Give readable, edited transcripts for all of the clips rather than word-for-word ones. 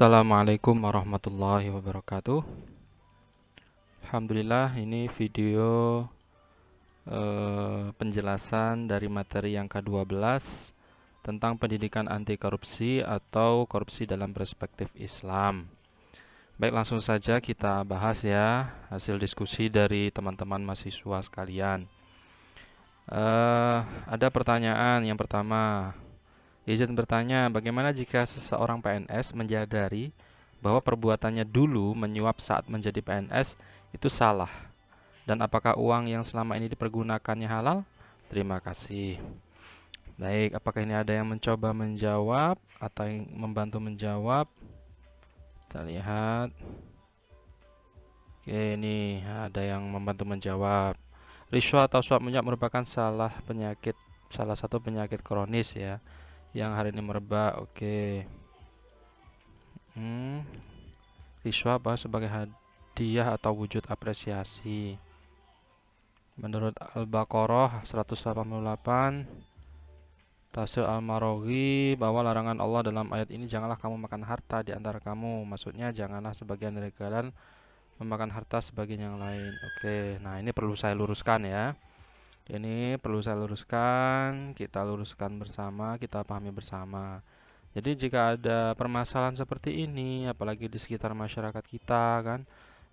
Assalamualaikum warahmatullahi wabarakatuh. Alhamdulillah, ini video penjelasan dari materi yang ke-12 tentang pendidikan anti korupsi atau korupsi dalam perspektif Islam. Baik, langsung saja kita bahas ya hasil diskusi dari teman-teman mahasiswa sekalian. Ada pertanyaan yang pertama. Izin bertanya, bagaimana jika seseorang PNS menyadari bahwa perbuatannya dulu menyuap saat menjadi PNS itu salah? Dan apakah uang yang selama ini dipergunakannya halal? Terima kasih. Baik, apakah ini ada yang mencoba menjawab atau yang membantu menjawab? Kita lihat. Oke, ini ada yang membantu menjawab. Riswa atau suap menyuap merupakan salah satu penyakit kronis ya, yang hari ini merebak. Oke. Riswa apa sebagai hadiah atau wujud apresiasi. Menurut Al-Baqarah 188, Tafsir Al-Maraghi, bahwa larangan Allah dalam ayat ini, janganlah kamu makan harta di antara kamu. Maksudnya janganlah sebagian dari kalian memakan harta sebagian yang lain. Oke, nah ini perlu saya luruskan ya. Ini perlu saya luruskan, kita luruskan bersama, kita pahami bersama. Jadi jika ada permasalahan seperti ini, apalagi di sekitar masyarakat kita kan,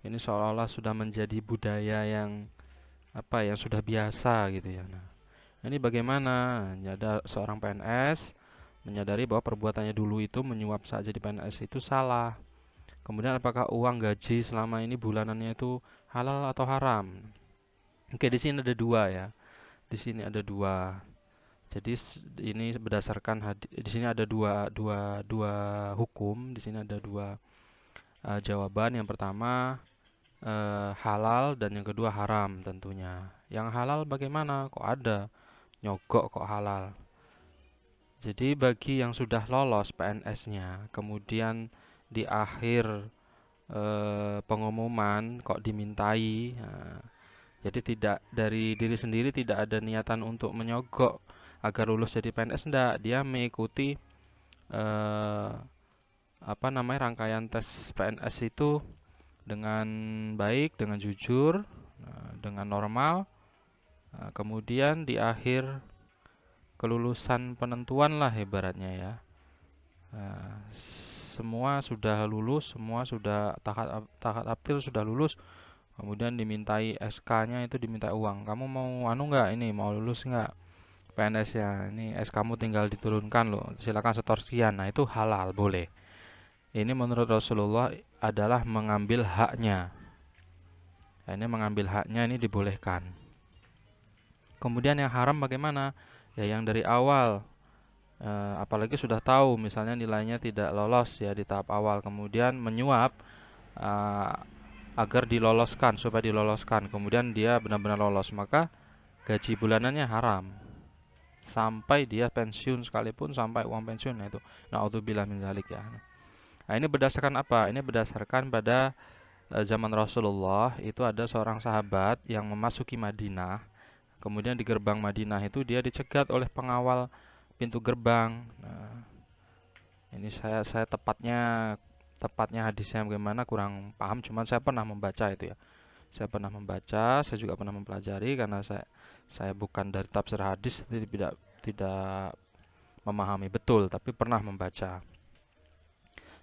ini seolah-olah sudah menjadi budaya yang sudah biasa gitu ya. Nah, ini bagaimana? Ada seorang PNS menyadari bahwa perbuatannya dulu itu menyuap saat jadi PNS itu salah. Kemudian apakah uang gaji selama ini bulanannya itu halal atau haram? Oke, di sini ada dua ya. Di sini ada dua. Jadi ini berdasarkan di sini ada dua hukum. Di sini ada dua jawaban. Yang pertama halal dan yang kedua haram tentunya. Yang halal bagaimana? Kok ada nyogok kok halal? Jadi bagi yang sudah lolos PNS-nya, kemudian di akhir pengumuman kok dimintai, jadi tidak dari diri sendiri, tidak ada niatan untuk menyogok agar lulus jadi PNS, enggak, dia mengikuti eh, rangkaian tes PNS itu dengan baik, dengan jujur, dengan normal. Kemudian di akhir kelulusan penentuan lah ibaratnya ya. Nah, semua sudah lulus, semua sudah tahap aptil sudah lulus, kemudian dimintai SK-nya itu diminta uang. Kamu mau nggak ini, mau lulus nggak PNS ya? Ini SK kamu tinggal diturunkan loh. Silakan setor sekian. Nah, itu halal, boleh. Ini menurut Rasulullah adalah mengambil haknya. Nah, ini mengambil haknya ini dibolehkan. Kemudian yang haram bagaimana? Ya yang dari awal, apalagi sudah tahu misalnya nilainya tidak lolos ya di tahap awal, kemudian menyuap eh, agar diloloskan, supaya diloloskan, kemudian dia benar-benar lolos, maka gaji bulanannya haram sampai dia pensiun sekalipun, sampai uang pensiun. Nah itu naudzubillah min dzalik ya. Nah ini berdasarkan apa? Ini berdasarkan pada zaman Rasulullah itu ada seorang sahabat yang memasuki Madinah. Kemudian di gerbang Madinah itu dia dicegat oleh pengawal pintu gerbang. Nah, ini saya tepatnya hadisnya bagaimana kurang paham, cuman saya pernah membaca itu ya. Saya pernah membaca, saya juga pernah mempelajari, karena saya bukan dari tafsir hadis, jadi tidak memahami betul, tapi pernah membaca.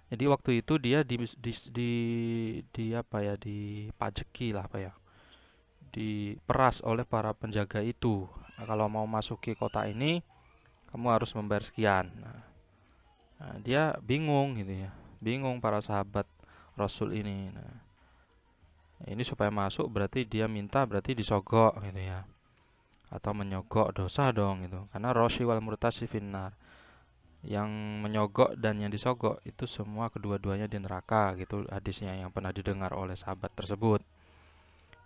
Jadi waktu itu dia di apa ya, dipajeki lah apa ya, diperas oleh para penjaga itu. Nah, kalau mau masuki kota ini kamu harus membayar sekian. Nah, dia bingung gitu ya, bingung para sahabat Rasul ini. Nah, ini supaya masuk berarti dia minta, berarti disogok gitu ya, atau menyogok, dosa dong gitu. Karena Roshi wal murtasi finnar, yang menyogok dan yang disogok itu semua kedua-duanya di neraka gitu hadisnya yang pernah didengar oleh sahabat tersebut.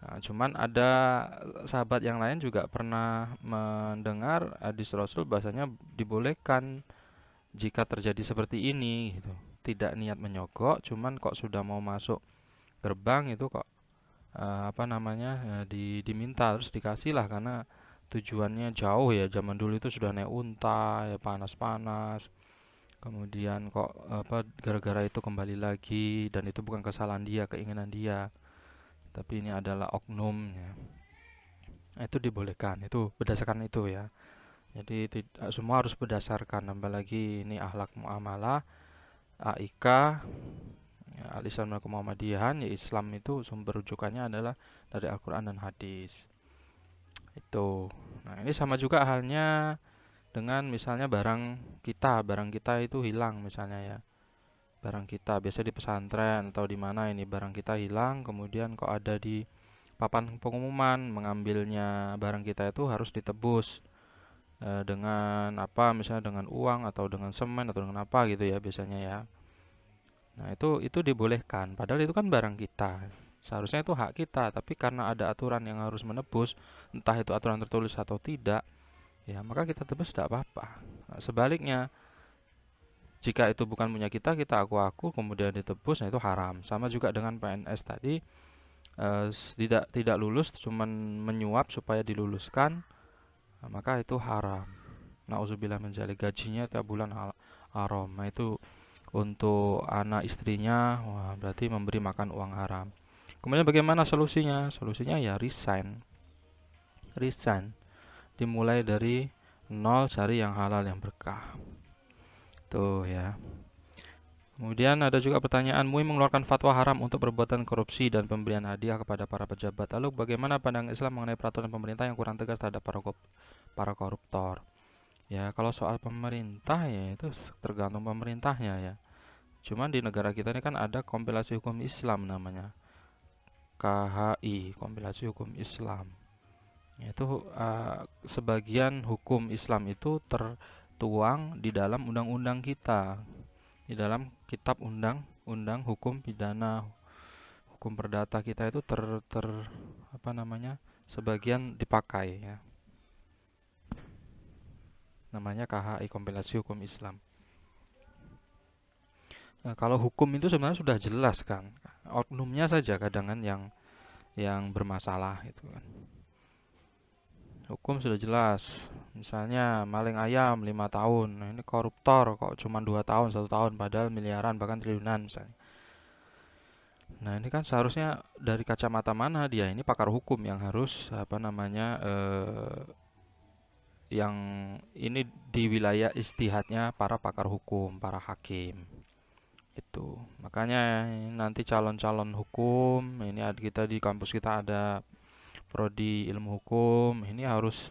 Nah, cuman ada sahabat yang lain juga pernah mendengar hadis Rasul bahasanya dibolehkan jika terjadi seperti ini gitu. Tidak niat menyogok, cuman kok sudah mau masuk gerbang itu kok diminta, terus dikasih lah, karena tujuannya jauh ya, zaman dulu itu sudah naik unta ya, panas-panas, kemudian kok gara-gara itu kembali lagi, dan itu bukan kesalahan dia, keinginan dia, tapi ini adalah oknumnya. Nah, itu dibolehkan, itu berdasarkan itu ya. Jadi tidak semua harus berdasarkan, apalagi ini akhlak muamalah, AIK, ya, Al-Islam dan Muhammadiyahan, ya Islam itu sumber rujukannya adalah dari Al-Quran dan hadis. Itu. Nah, ini sama juga halnya dengan misalnya barang kita itu hilang misalnya ya. Barang kita biasa di pesantren atau di mana ini barang kita hilang, kemudian kok ada di papan pengumuman mengambilnya barang kita itu harus ditebus dengan apa, misalnya dengan uang atau dengan semen atau dengan apa gitu ya biasanya ya. Nah, itu dibolehkan padahal itu kan barang kita. Seharusnya itu hak kita, tapi karena ada aturan yang harus menebus, entah itu aturan tertulis atau tidak, ya maka kita tebus tidak apa-apa. Nah, sebaliknya, jika itu bukan punya kita aku kemudian ditebus, nah itu haram. Sama juga dengan PNS tadi, tidak lulus cuman menyuap supaya diluluskan, nah, maka itu haram. Nauzubillah min dzalik, gajinya tiap bulan haram. Nah itu untuk anak istrinya, wah berarti memberi makan uang haram. Kemudian bagaimana solusinya? Solusinya ya resign. Resign. Dimulai dari nol, cari yang halal yang berkah. Tuh ya. Kemudian ada juga pertanyaan, MUI mengeluarkan fatwa haram untuk perbuatan korupsi dan pemberian hadiah kepada para pejabat. Lalu bagaimana pandangan Islam mengenai peraturan pemerintah yang kurang tegas terhadap para koruptor? Ya, kalau soal pemerintah ya itu tergantung pemerintahnya ya. Cuman di negara kita ini kan ada kompilasi hukum Islam namanya. KHI, kompilasi hukum Islam. Itu sebagian hukum Islam itu tertuang di dalam undang-undang kita, di dalam kitab undang-undang hukum pidana, hukum perdata kita itu apa namanya, sebagian dipakai ya. Namanya KHI, kompilasi hukum Islam. Nah, kalau hukum itu sebenarnya sudah jelas kan, oknumnya saja kadang yang bermasalah itu kan. Hukum sudah jelas. Misalnya maling ayam 5 tahun. Nah, ini koruptor kok cuma 2 tahun, 1 tahun padahal miliaran bahkan triliunan misalnya. Nah, ini kan seharusnya dari kacamata mana dia ini pakar hukum yang harus apa namanya yang ini di wilayah istihadnya para pakar hukum, para hakim. Itu. Makanya nanti calon-calon hukum, ini kita di kampus kita ada prodi ilmu hukum, ini harus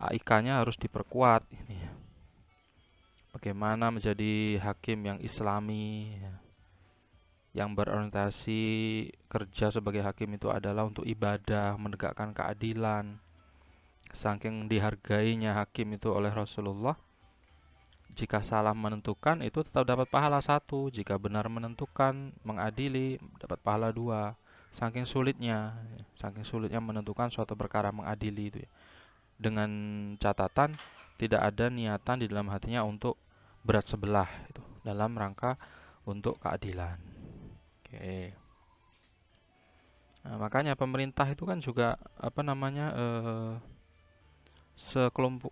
AIK-nya harus diperkuat ini ya. Bagaimana menjadi hakim yang islami ya, yang berorientasi kerja sebagai hakim itu adalah untuk ibadah, menegakkan keadilan. Saking dihargainya hakim itu oleh Rasulullah, jika salah menentukan itu tetap dapat pahala 1, jika benar menentukan, mengadili, dapat pahala 2. Saking sulitnya menentukan suatu perkara, mengadili itu ya. Dengan catatan tidak ada niatan di dalam hatinya untuk berat sebelah itu, dalam rangka untuk keadilan. Oke. Nah, makanya pemerintah itu kan juga apa namanya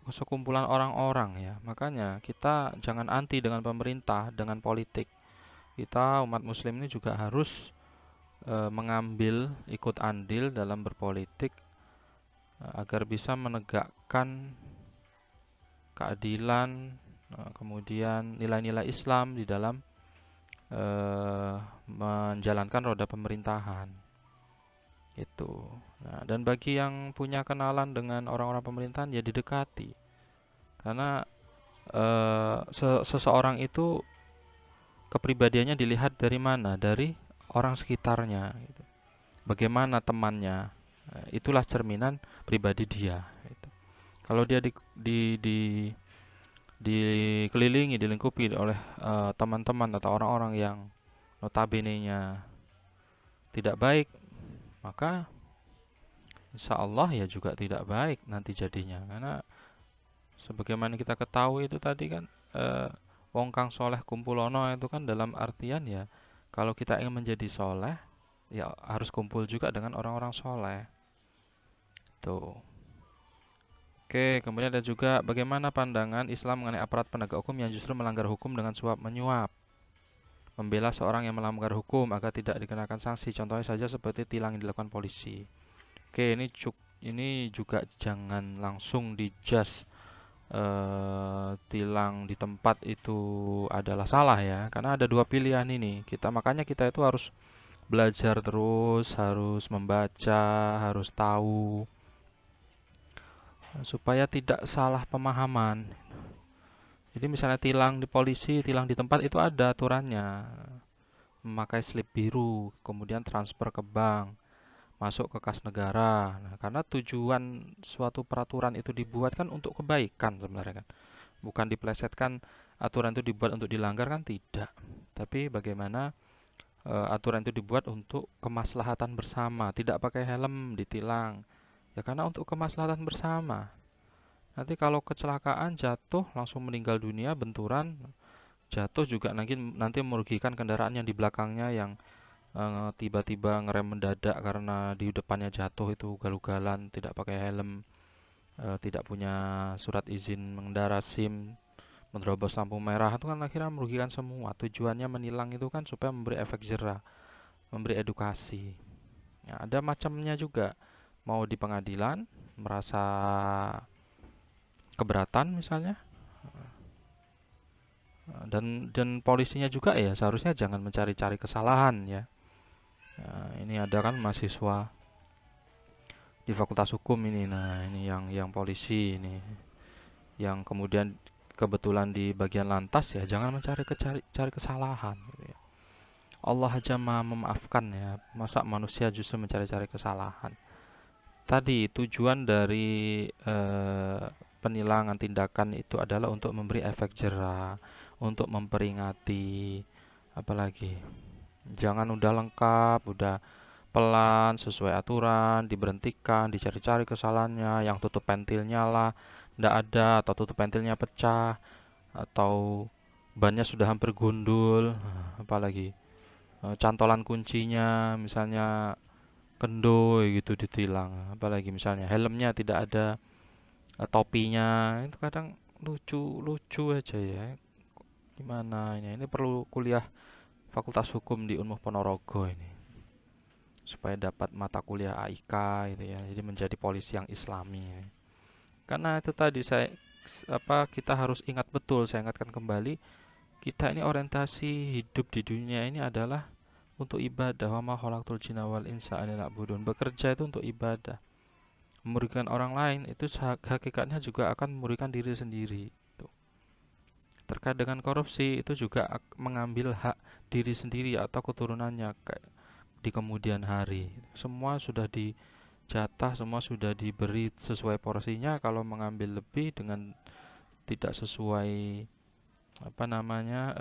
sekumpulan orang-orang ya. Makanya kita jangan anti dengan pemerintah, dengan politik. Kita umat muslim ini juga harus mengambil ikut andil dalam berpolitik agar bisa menegakkan keadilan, kemudian nilai-nilai Islam di dalam menjalankan roda pemerintahan itu. Nah, dan bagi yang punya kenalan dengan orang-orang pemerintahan ya didekati, karena seseorang itu kepribadiannya dilihat dari mana, dari orang sekitarnya gitu. Bagaimana temannya, itulah cerminan pribadi dia gitu. Kalau dia dikelilingi, dilingkupi oleh teman-teman atau orang-orang yang notabene-nya tidak baik, maka insya Allah ya juga tidak baik nanti jadinya. Karena sebagaimana kita ketahui itu tadi kan, wong kang soleh kumpulono itu kan dalam artian ya, kalau kita ingin menjadi soleh ya harus kumpul juga dengan orang-orang soleh tuh. Oke, kemudian ada juga bagaimana pandangan Islam mengenai aparat penegak hukum yang justru melanggar hukum dengan suap menyuap, membela seorang yang melanggar hukum agar tidak dikenakan sanksi. Contohnya saja seperti tilang yang dilakukan polisi. Oke, ini juga jangan langsung dijudge tilang di tempat itu adalah salah ya, karena ada dua pilihan ini. Makanya kita itu harus belajar terus, harus membaca, harus tahu supaya tidak salah pemahaman. Jadi misalnya tilang di polisi, tilang di tempat itu ada aturannya. Memakai slip biru, kemudian transfer ke bank, masuk ke kas negara. Nah, karena tujuan suatu peraturan itu dibuat kan untuk kebaikan sebenarnya kan. Bukan diplesetkan aturan itu dibuat untuk dilanggar kan tidak. Tapi bagaimana aturan itu dibuat untuk kemaslahatan bersama, tidak pakai helm ditilang. Ya karena untuk kemaslahatan bersama. Nanti kalau kecelakaan jatuh langsung meninggal dunia, benturan, jatuh juga nanti merugikan kendaraan yang di belakangnya yang tiba-tiba ngerem mendadak karena di depannya jatuh itu ugal-ugalan, tidak pakai helm, tidak punya surat izin mengendara SIM, menerobos lampu merah itu kan akhirnya merugikan semua. Tujuannya menilang itu kan supaya memberi efek jerah, memberi edukasi. Ya, ada macamnya juga. Mau di pengadilan merasa keberatan misalnya, dan polisinya juga ya seharusnya jangan mencari-cari kesalahan ya. Ini ada kan mahasiswa di Fakultas Hukum ini. Nah, ini yang polisi ini yang kemudian kebetulan di bagian lantas ya jangan cari kesalahan gitu ya. Allah aja memaafkan ya. Masa manusia justru mencari-cari kesalahan. Tadi tujuan dari penilangan tindakan itu adalah untuk memberi efek jerah, untuk memperingati, apalagi jangan udah lengkap, udah pelan sesuai aturan, diberhentikan, dicari-cari kesalahannya, yang tutup pentilnya lah ndak ada atau tutup pentilnya pecah atau bannya sudah hampir gundul, apalagi cantolan kuncinya misalnya kendo gitu ditilang, apalagi misalnya helmnya tidak ada topinya, itu kadang lucu-lucu aja ya. Gimana ini perlu kuliah Fakultas Hukum di Unmuh Ponorogo ini supaya dapat mata kuliah AIK itu ya, jadi menjadi polisi yang islami ya. Karena itu tadi kita harus ingat betul, saya ingatkan kembali, kita ini orientasi hidup di dunia ini adalah untuk ibadah. Wa ma khalaqtul jinna wal insa illa liya'budun. Bekerja itu untuk ibadah. Merugikan orang lain itu hakikatnya juga akan merugikan diri sendiri. Terkait dengan korupsi itu juga mengambil hak diri sendiri atau keturunannya di kemudian hari. Semua sudah dijatah, semua sudah diberi sesuai porsinya. Kalau mengambil lebih dengan tidak sesuai apa namanya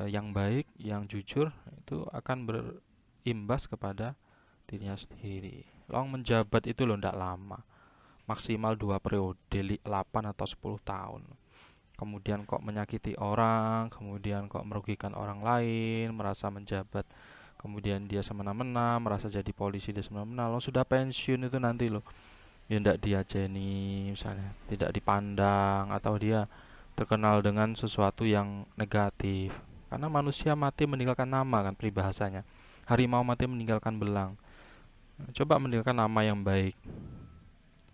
yang baik, yang jujur, itu akan berimbas kepada dirinya sendiri. Long menjabat itu loh ndak lama, maksimal 2 periode, 8 atau 10 tahun. Kemudian kok menyakiti orang, kemudian kok merugikan orang lain, merasa menjabat, kemudian dia semena-mena, merasa jadi polisi dia semena-mena. Lo sudah pensiun itu nanti lo, ya ndak diajeni misalnya, tidak dipandang, atau dia terkenal dengan sesuatu yang negatif. Karena manusia mati meninggalkan nama kan peribahasanya. Harimau mati meninggalkan belang. Coba meninggalkan nama yang baik.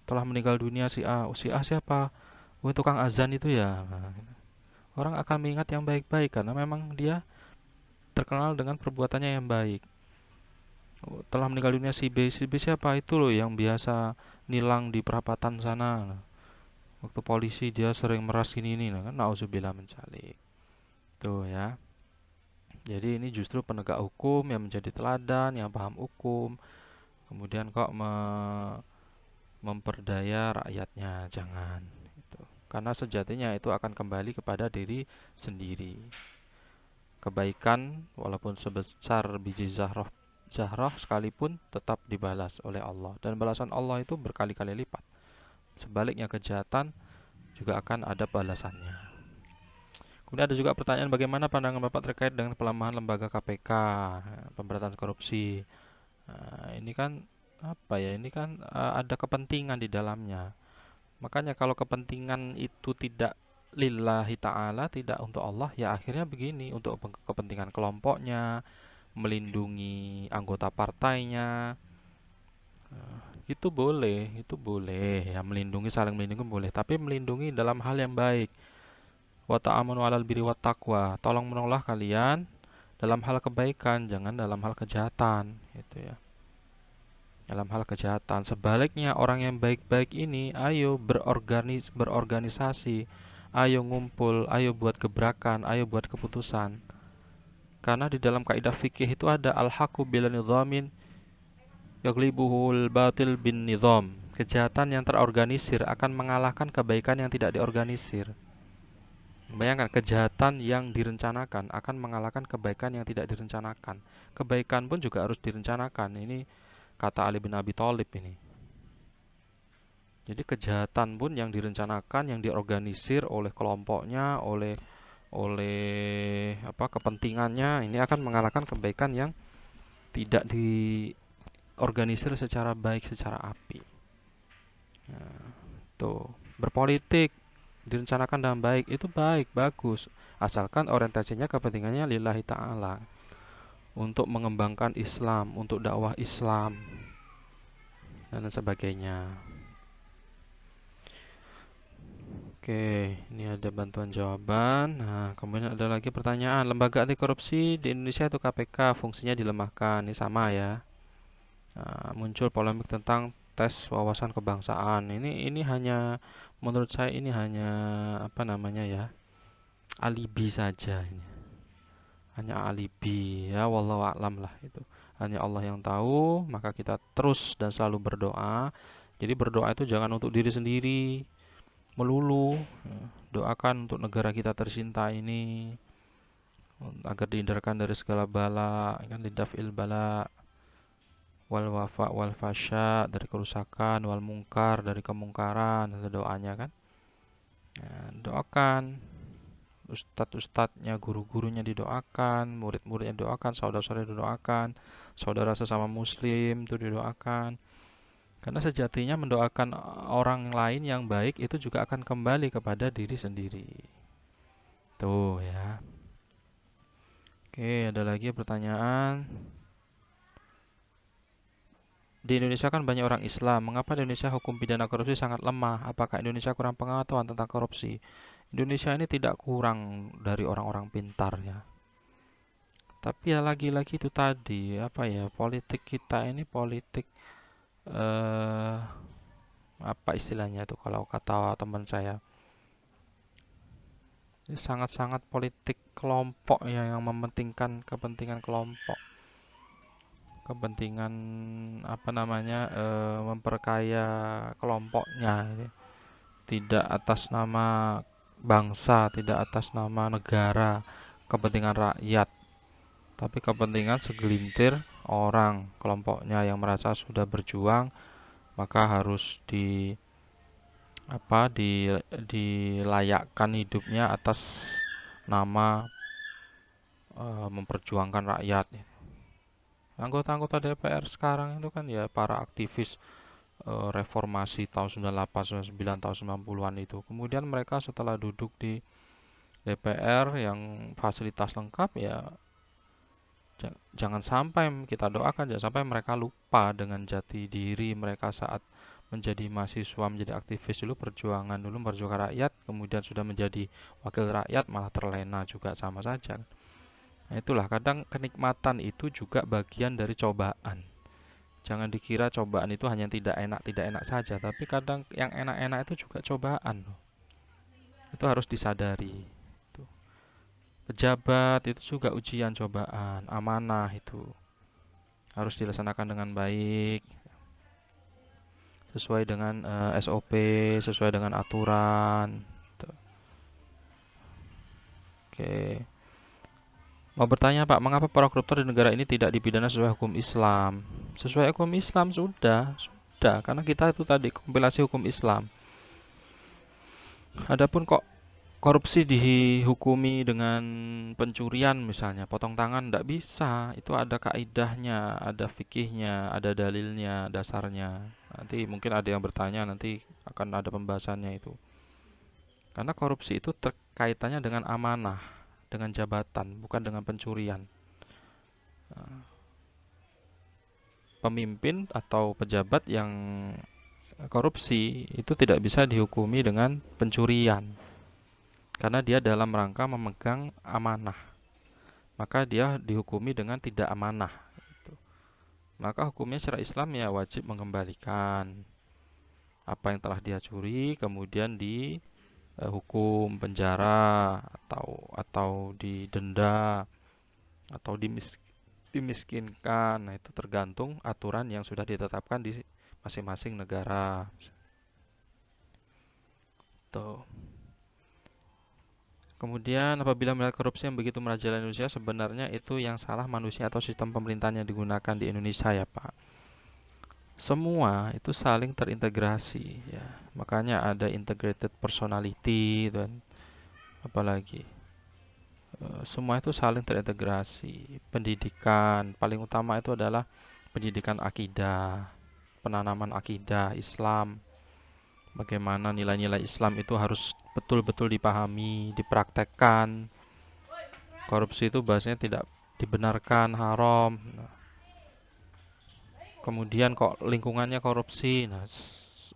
Telah meninggal dunia si A. Oh, si A siapa? Oh, tukang azan itu ya. Nah, orang akan mengingat yang baik-baik karena memang dia terkenal dengan perbuatannya yang baik. Oh, telah meninggal dunia si B. Si B siapa? Itu loh yang biasa nilang di perapatan sana. Nah, waktu polisi dia sering meras ini nah kan nauzubillah min dzalik. Tuh ya. Jadi ini justru penegak hukum yang menjadi teladan, yang paham hukum, kemudian kok memperdaya rakyatnya, jangan. Gitu. Karena sejatinya itu akan kembali kepada diri sendiri. Kebaikan walaupun sebesar biji zahrah sekalipun tetap dibalas oleh Allah, dan balasan Allah itu berkali-kali lipat. Sebaliknya kejahatan juga akan ada balasannya. Kemudian ada juga pertanyaan bagaimana pandangan Bapak terkait dengan pelemahan lembaga KPK, pemberantasan korupsi. Nah, ini kan apa ya, ini kan ada kepentingan di dalamnya. Makanya kalau kepentingan itu tidak lillahi ta'ala, tidak untuk Allah, ya akhirnya begini, untuk kepentingan kelompoknya, melindungi anggota partainya, itu boleh, ya melindungi, saling melindungi boleh, tapi melindungi dalam hal yang baik. Wa ta'amanu 'alal birri wat taqwa. Tolong menolong kalian dalam hal kebaikan, jangan dalam hal kejahatan, gitu ya. Dalam hal kejahatan. Sebaliknya orang yang baik-baik ini, ayo berorganisasi, ayo ngumpul, ayo buat gebrakan, ayo buat keputusan. Karena di dalam kaidah fikih itu ada al-haqqu bila nidhamin yaglibuhul batil bin nidham. Kejahatan yang terorganisir akan mengalahkan kebaikan yang tidak diorganisir. Bayangkan, kejahatan yang direncanakan akan mengalahkan kebaikan yang tidak direncanakan. Kebaikan pun juga harus direncanakan. Ini kata Ali bin Abi Thalib ini. Jadi kejahatan pun yang direncanakan, yang diorganisir oleh kelompoknya, oleh apa kepentingannya, ini akan mengalahkan kebaikan yang tidak diorganisir secara baik, secara api. Nah, tuh, berpolitik direncanakan dengan baik, itu baik, bagus, asalkan orientasinya kepentingannya lillahi ta'ala, untuk mengembangkan Islam, untuk dakwah Islam, dan sebagainya. Oke, ini ada bantuan jawaban. Nah, kemudian ada lagi pertanyaan, lembaga anti korupsi di Indonesia itu KPK, fungsinya dilemahkan. Ini sama ya. Nah, muncul polemik tentang tes wawasan kebangsaan. Ini hanya, menurut saya ini hanya apa namanya ya, alibi saja ini. Hanya alibi ya, wallahu a'lam lah itu. Hanya Allah yang tahu, maka kita terus dan selalu berdoa. Jadi berdoa itu jangan untuk diri sendiri melulu. Doakan untuk negara kita tercinta ini agar dihindarkan dari segala bala, kan lidafil bala, wal wafa wal fasya, dari kerusakan, wal mungkar, dari kemungkaran. Itu doanya kan. Nah, doakan ustadz-ustadznya, guru-gurunya didoakan, murid-muridnya didoakan, saudara-saudara didoakan, saudara sesama muslim itu didoakan. Karena sejatinya mendoakan orang lain yang baik itu juga akan kembali kepada diri sendiri. Tuh ya. Oke, ada lagi pertanyaan. Di Indonesia kan banyak orang Islam. Mengapa di Indonesia hukum pidana korupsi sangat lemah? Apakah Indonesia kurang pengetahuan tentang korupsi? Indonesia ini tidak kurang dari orang-orang pintar ya. Tapi ya lagi-lagi itu tadi, apa ya, politik kita ini politik eh apa istilahnya itu kalau kata teman saya. Ini sangat-sangat politik kelompok ya, yang mementingkan kepentingan kelompok. Kepentingan apa namanya, memperkaya kelompoknya ini. Tidak atas nama bangsa, tidak atas nama negara, kepentingan rakyat, tapi kepentingan segelintir orang, kelompoknya yang merasa sudah berjuang, maka harus dilayakkan hidupnya atas nama memperjuangkan rakyat. Anggota-anggota DPR sekarang itu kan ya para aktivis reformasi tahun 98, 99, tahun 90-an itu. Kemudian mereka setelah duduk di DPR yang fasilitas lengkap ya, jangan sampai kita doakan, jangan sampai mereka lupa dengan jati diri mereka saat menjadi mahasiswa, menjadi aktivis dulu, perjuangan dulu, memperjuangkan rakyat, kemudian sudah menjadi wakil rakyat malah terlena juga, sama saja. Nah, itulah kadang kenikmatan itu juga bagian dari cobaan. Jangan dikira cobaan itu hanya tidak enak saja, tapi kadang yang enak-enak itu juga cobaan. Itu harus disadari. Pejabat itu juga ujian, cobaan, amanah itu harus dilaksanakan dengan baik, sesuai dengan SOP, sesuai dengan aturan. Oke. Mau bertanya Pak, mengapa para koruptor di negara ini tidak dipidana sesuai hukum Islam? Sesuai hukum Islam sudah, karena kita itu tadi kompilasi hukum Islam. Adapun kok korupsi dihukumi dengan pencurian misalnya, potong tangan ndak bisa. Itu ada kaidahnya, ada fikihnya, ada dalilnya, dasarnya. Nanti mungkin ada yang bertanya, nanti akan ada pembahasannya itu. Karena korupsi itu terkaitannya dengan amanah, dengan jabatan, bukan dengan pencurian. Pemimpin atau pejabat yang korupsi itu tidak bisa dihukumi dengan pencurian karena dia dalam rangka memegang amanah, maka dia dihukumi dengan tidak amanah. Maka hukumnya secara Islam ya wajib mengembalikan apa yang telah dia curi, kemudian dihukum penjara atau didenda atau dimiskinkan. Nah, itu tergantung aturan yang sudah ditetapkan di masing-masing negara. Tuh. Kemudian apabila melihat korupsi yang begitu merajalela Indonesia, sebenarnya itu yang salah manusia atau sistem pemerintahan yang digunakan di Indonesia ya Pak. Semua itu saling terintegrasi ya. Makanya ada integrated personality dan apalagi semua itu saling terintegrasi. Pendidikan paling utama itu adalah pendidikan akidah, penanaman akidah Islam. Bagaimana nilai-nilai Islam itu harus betul-betul dipahami, dipraktekkan. Korupsi itu bahasanya tidak dibenarkan, haram. Nah, kemudian kok lingkungannya korupsi. Nah,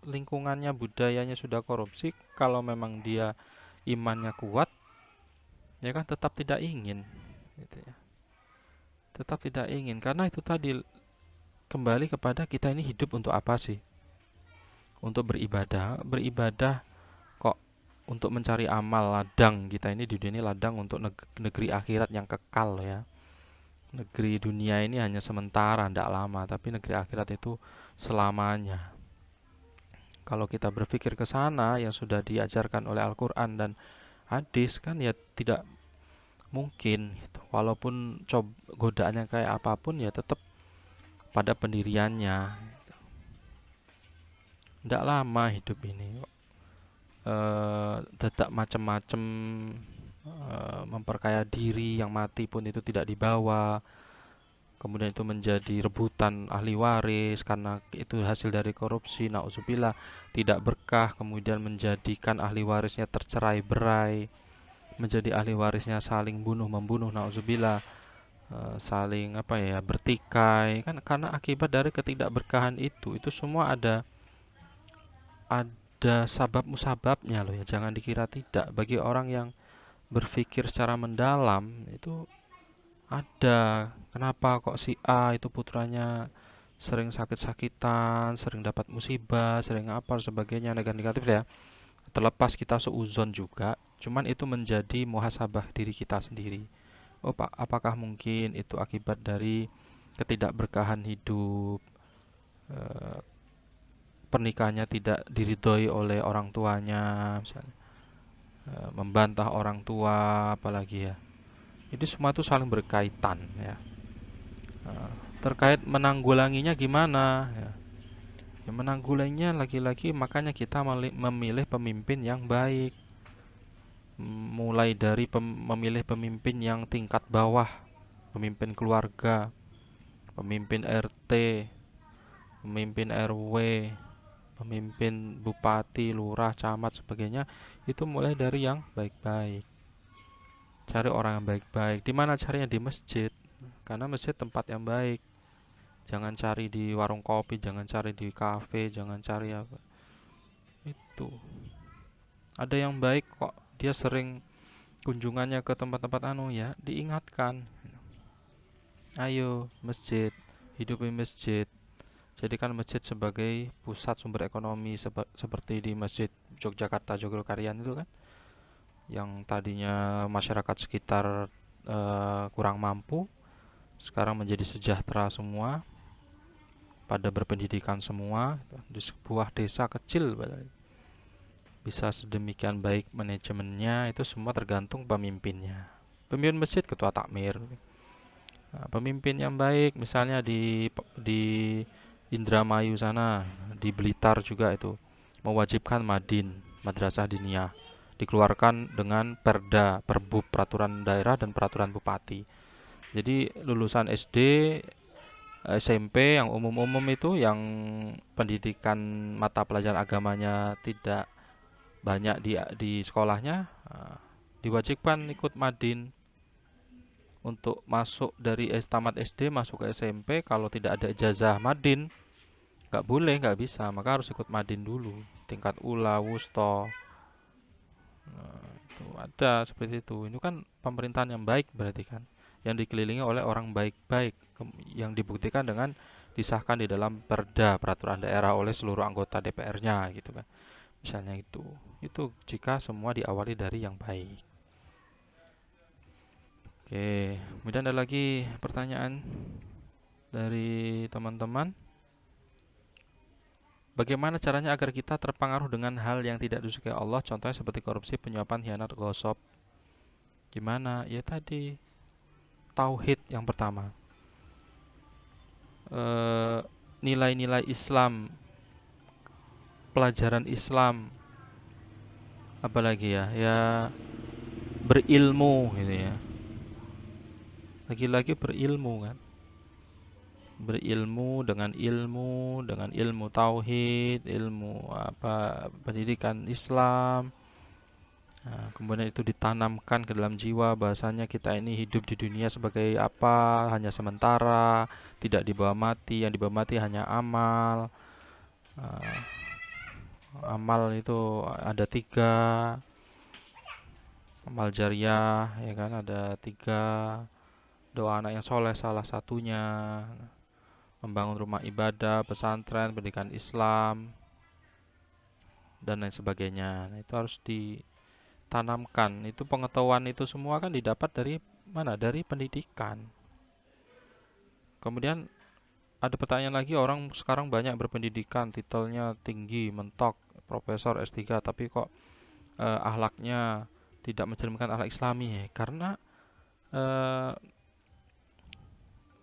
lingkungannya budayanya sudah korupsi, kalau memang dia imannya kuat, ya kan tetap tidak ingin, gitu ya. Tetap tidak ingin karena itu tadi kembali kepada kita ini hidup untuk apa sih? Untuk beribadah, beribadah kok untuk mencari amal ladang kita ini di dunia ini ladang untuk negeri akhirat yang kekal ya. Negeri dunia ini hanya sementara, tidak lama, tapi negeri akhirat itu selamanya. Kalau kita berpikir ke sana yang sudah diajarkan oleh Al-Quran dan hadis kan ya tidak mungkin gitu. Walaupun godaannya kayak apapun ya tetap pada pendiriannya. Tidak lama hidup ini. Dadak macam-macam, memperkaya diri, yang mati pun itu tidak dibawa. Kemudian itu menjadi rebutan ahli waris karena itu hasil dari korupsi, nauzubillah, tidak berkah, kemudian menjadikan ahli warisnya tercerai-berai, menjadi ahli warisnya saling bunuh membunuh, nauzubillah, saling apa ya, bertikai kan karena akibat dari ketidakberkahan itu semua ada sabab musababnya loh ya, jangan dikira tidak. Bagi orang yang berpikir secara mendalam itu ada kenapa kok si A itu putranya sering sakit-sakitan, sering dapat musibah, sering apa sebagainya negatif ya. Terlepas kita seuzon juga, cuman itu menjadi muhasabah diri kita sendiri. Oh Pak, apakah mungkin itu akibat dari ketidakberkahan hidup, eh, pernikahannya tidak diridhoi oleh orang tuanya, misalnya, membantah orang tua, apalagi ya. Jadi semua itu saling berkaitan ya. Eh, Terkait menanggulanginya gimana ya. Ya menanggulanginya lagi-lagi makanya kita memilih pemimpin yang baik. Mulai dari memilih pemimpin yang tingkat bawah, pemimpin keluarga, pemimpin RT, pemimpin RW, pemimpin bupati, lurah, camat, sebagainya, itu mulai dari yang baik-baik. Cari orang yang baik-baik. Di mana carinya? Di masjid. Karena masjid tempat yang baik. Jangan cari di warung kopi, jangan cari di kafe, jangan cari apa. Itu. Ada yang baik kok, dia sering kunjungannya ke tempat-tempat anu ya, diingatkan. Ayo masjid, hidupi masjid. Jadikan masjid sebagai pusat sumber ekonomi seperti di Masjid Yogyakarta Jogokarian itu kan, yang tadinya masyarakat sekitar kurang mampu, sekarang menjadi sejahtera semua, pada berpendidikan semua, di sebuah desa kecil bisa sedemikian baik manajemennya. Itu semua tergantung pemimpinnya. Pemimpin masjid ketua takmir. Nah, pemimpin yang baik misalnya di Indramayu sana, di Blitar juga itu mewajibkan madin, madrasah diniyah. dikeluarkan dengan perda, perbub, peraturan daerah dan peraturan bupati. Jadi lulusan SD, SMP yang umum-umum itu yang pendidikan mata pelajaran agamanya tidak banyak di sekolahnya, diwajibkan ikut Madin untuk masuk dari tamat SD masuk ke SMP. Kalau tidak ada ijazah Madin nggak boleh, nggak bisa, maka harus ikut Madin dulu tingkat ula, wusto. Itu ada seperti itu. Ini kan pemerintahan yang baik berarti kan, yang dikelilingi oleh orang baik-baik, yang dibuktikan dengan disahkan di dalam perda peraturan daerah oleh seluruh anggota DPR-nya gitu kan. Misalnya itu jika semua diawali dari yang baik. Oke, kemudian ada lagi pertanyaan dari teman-teman. Bagaimana caranya agar kita terpengaruh dengan hal yang tidak disukai Allah, contohnya seperti korupsi, penyuapan, khianat, gosip? Gimana? Ya tadi, tauhid yang pertama. Eh, Nilai-nilai Islam, pelajaran Islam, apalagi ya? Ya berilmu gitu ya. Lagi-lagi berilmu kan. Dengan ilmu tauhid, ilmu apa pendidikan Islam. Nah, kemudian itu ditanamkan ke dalam jiwa bahasanya kita ini hidup di dunia sebagai apa, hanya sementara, tidak dibawa mati, yang dibawa mati hanya amal. Ah, amal itu ada tiga, amal jariah, ya kan, ada tiga, doa anak yang soleh salah satunya, membangun rumah ibadah, pesantren, pendidikan Islam, dan lain sebagainya. Nah, itu harus ditanamkan. Itu pengetahuan itu semua kan didapat dari mana? Dari pendidikan. Kemudian ada pertanyaan lagi, orang sekarang banyak berpendidikan, titelnya tinggi, mentok, profesor S3, tapi kok akhlaknya tidak mencerminkan akhlak Islami. Karena eh,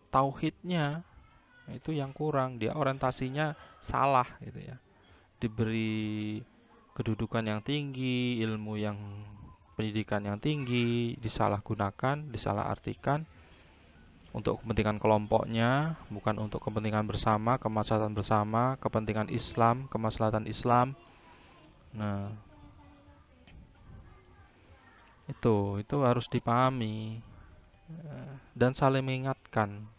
tauhidnya itu yang kurang, dia orientasinya salah gitu ya. Diberi kedudukan yang tinggi, ilmu yang pendidikan yang tinggi, disalahgunakan, disalahartikan untuk kepentingan kelompoknya, bukan untuk kepentingan bersama, kemaslahatan bersama, kepentingan Islam, kemaslahatan Islam. Nah, itu harus dipahami dan saling mengingatkan.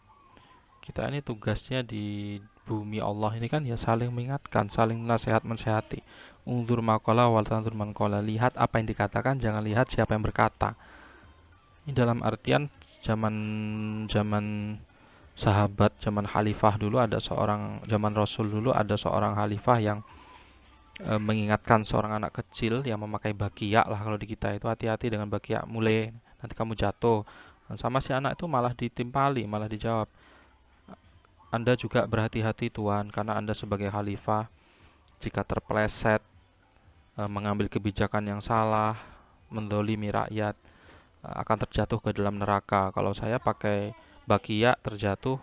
Kita ini tugasnya di bumi Allah ini kan ya saling mengingatkan, saling nasihat mensehati. Undur maqala wal tandur man qala. Lihat apa yang dikatakan, jangan lihat siapa yang berkata. Ini dalam artian zaman zaman sahabat, zaman khalifah dulu ada seorang, zaman Rasul dulu ada seorang khalifah yang mengingatkan seorang anak kecil yang memakai bakiak lah, kalau di kita itu hati-hati dengan bakiak, mulai nanti kamu jatuh. Dan sama si anak itu malah ditimpali, malah dijawab, Anda juga berhati-hati Tuan, karena Anda sebagai khalifah jika terpeleset mengambil kebijakan yang salah, mendolimi rakyat, akan terjatuh ke dalam neraka. Kalau saya pakai bakiak terjatuh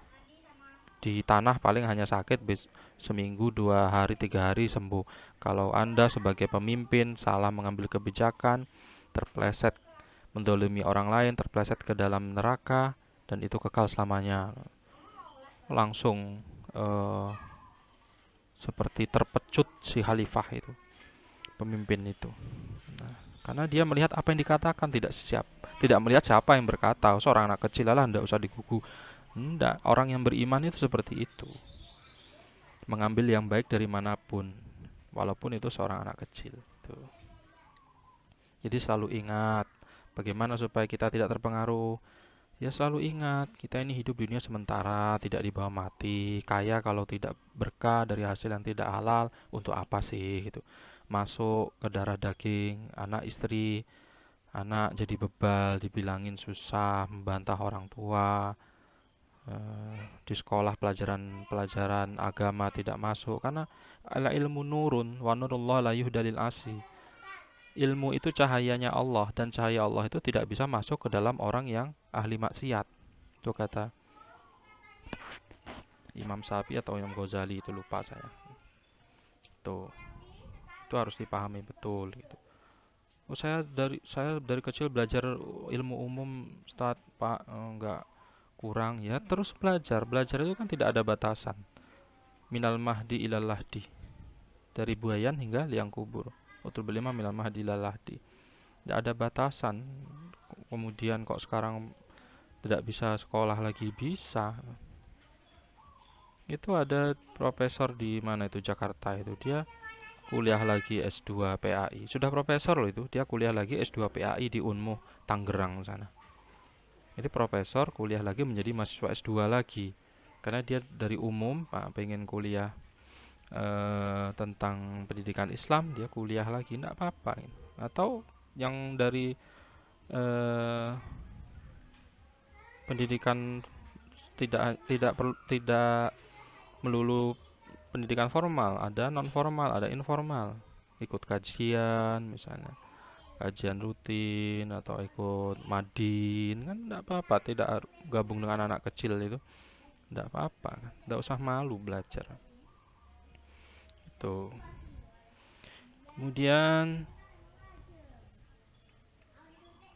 di tanah paling hanya sakit seminggu, 2 hari, 3 hari sembuh. Kalau Anda sebagai pemimpin salah mengambil kebijakan, terpleset mendolimi orang lain, terpleset ke dalam neraka, dan itu kekal selamanya. Langsung eh, seperti terpecut si khalifah itu, pemimpin itu. Nah, karena dia melihat apa yang dikatakan, tidak melihat siapa yang berkata. Seorang anak kecil lah, tidak usah digugu. Tidak, orang yang beriman itu seperti itu, mengambil yang baik dari manapun, walaupun itu seorang anak kecil. Tuh. Jadi selalu ingat bagaimana supaya kita tidak terpengaruh. Ya selalu ingat, kita ini hidup di dunia sementara, tidak dibawa mati. Kaya kalau tidak berkah dari hasil yang tidak halal, untuk apa sih gitu. Masuk ke darah daging, anak istri, anak jadi bebal, dibilangin susah, membantah orang tua. Di sekolah pelajaran agama tidak masuk karena ala ilmu nurun wa nurullah la yuhdalil asi. Ilmu itu cahayanya Allah, dan cahaya Allah itu tidak bisa masuk ke dalam orang yang ahli maksiat. Itu kata Imam Syafi'i atau Imam Ghazali, itu lupa saya. Itu itu harus dipahami betul gitu. Oh, saya dari kecil belajar ilmu umum, Ustaz, Pak. Enggak kurang ya, terus belajar. Belajar itu kan tidak ada batasan. Minal mahdi ilal lahdi. Dari buayan hingga liang kubur. Utul belima minal mahdi ilal lahdi. Tidak ada batasan. Kemudian kok sekarang tidak bisa sekolah lagi bisa. Itu ada profesor di mana itu Jakarta itu, dia kuliah lagi S2 PAI. Sudah profesor loh itu, dia kuliah lagi S2 PAI di Unmu Tangerang sana. Jadi profesor kuliah lagi menjadi mahasiswa S2 lagi. Karena dia dari umum, Pak, pengen kuliah tentang pendidikan Islam, dia kuliah lagi, enggak apa-apa. Atau yang dari eh, pendidikan tidak melulu pendidikan formal, ada non formal, ada informal. Ikut kajian misalnya, kajian rutin atau ikut madin kan tidak apa-apa, tidak gabung dengan anak kecil itu tidak apa-apa kan, tidak usah malu belajar itu. Kemudian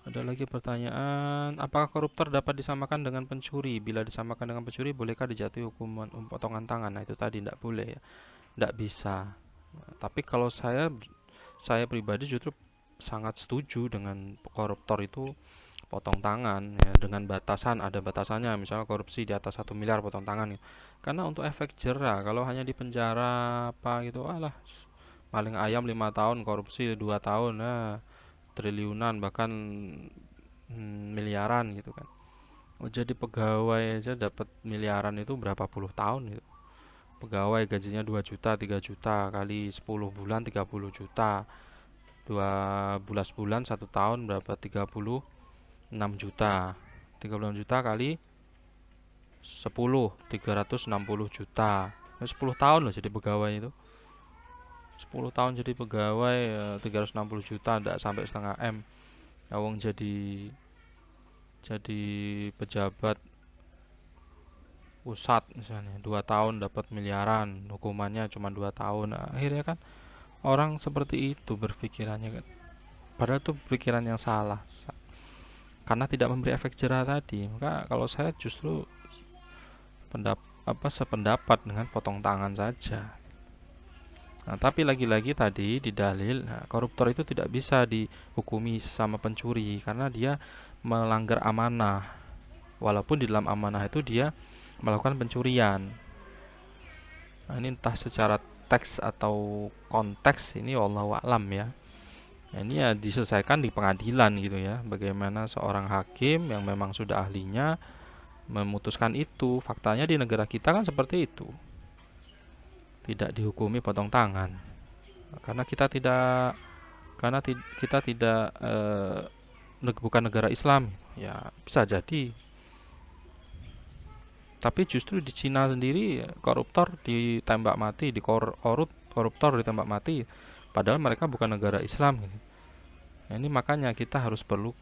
ada lagi pertanyaan, apakah koruptor dapat disamakan dengan pencuri? Bila disamakan dengan pencuri, bolehkah dijatuhi hukuman potongan tangan? Nah, itu tadi tidak boleh ya, tidak bisa. Tapi kalau saya pribadi justru sangat setuju dengan koruptor itu potong tangan ya, dengan batasan, ada batasannya, misalnya korupsi di atas 1 miliar potong tangan ya. Karena untuk efek jerah, kalau hanya di penjara apa gitu, alah, paling ayam 5 tahun, korupsi 2 tahun, nah triliunan bahkan miliaran gitu kan. Oh, jadi pegawai aja dapat miliaran itu berapa puluh tahun gitu. Pegawai gajinya 2 juta, 3 juta kali 10 bulan 30 juta. 12 bulan 1 tahun berapa? 36 juta. 36 juta kali 10, 360 juta. 10 tahun loh jadi pegawai itu. 10 tahun jadi pegawai, 360 juta, tidak sampai setengah M. Awong jadi pejabat pusat misalnya 2 tahun dapat miliaran, hukumannya cuma 2 tahun. Nah, akhirnya kan orang seperti itu berpikirannya kan. Padahal itu pikiran yang salah. Karena tidak memberi efek jerah tadi. Maka kalau saya justru sependapat dengan potong tangan saja. Nah, tapi lagi-lagi tadi di dalil, nah, koruptor itu tidak bisa dihukumi sesama pencuri karena dia melanggar amanah. Walaupun di dalam amanah itu dia melakukan pencurian. Nah, ini entah secara teks atau konteks ini wallahu a'lam ya. Nah, ini ya diselesaikan di pengadilan gitu ya. Bagaimana seorang hakim yang memang sudah ahlinya memutuskan itu. Faktanya di negara kita kan seperti itu. Tidak dihukumi potong tangan. Karena kita tidak bukan negara Islam. Ya, bisa jadi. Tapi justru di Cina sendiri koruptor ditembak mati, koruptor ditembak mati. Padahal mereka bukan negara Islam. Nah, ini makanya kita harus perlu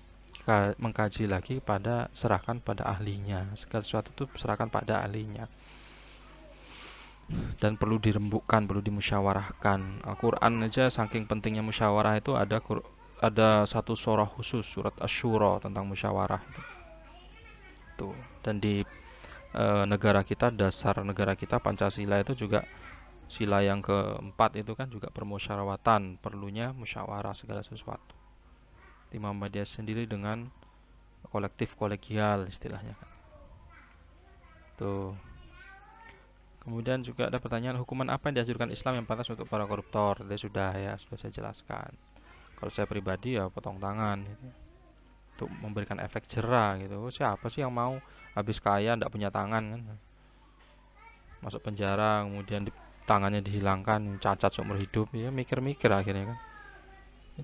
mengkaji lagi, serahkan pada ahlinya. Segala sesuatu itu serahkan pada ahlinya. Dan perlu dirembukkan, perlu dimusyawarahkan. Al-Quran aja saking pentingnya musyawarah itu ada satu surah khusus, surat Asy-Syura tentang musyawarah itu. Tuh. Dan di negara kita, dasar negara kita Pancasila itu juga sila yang keempat itu kan juga permusyawaratan, perlunya musyawarah segala sesuatu. Di Muhammadiyah sendiri dengan kolektif kolegial istilahnya kan. Tuh. Kemudian juga ada pertanyaan, hukuman apa yang dianjurkan Islam yang pantas untuk para koruptor? Sudah saya jelaskan. Kalau saya pribadi ya potong tangan gitu. Untuk memberikan efek jerah gitu. Siapa sih yang mau habis kaya ndak punya tangan kan? Masuk penjara kemudian tangannya dihilangkan, cacat seumur hidup, ya mikir-mikir akhirnya kan.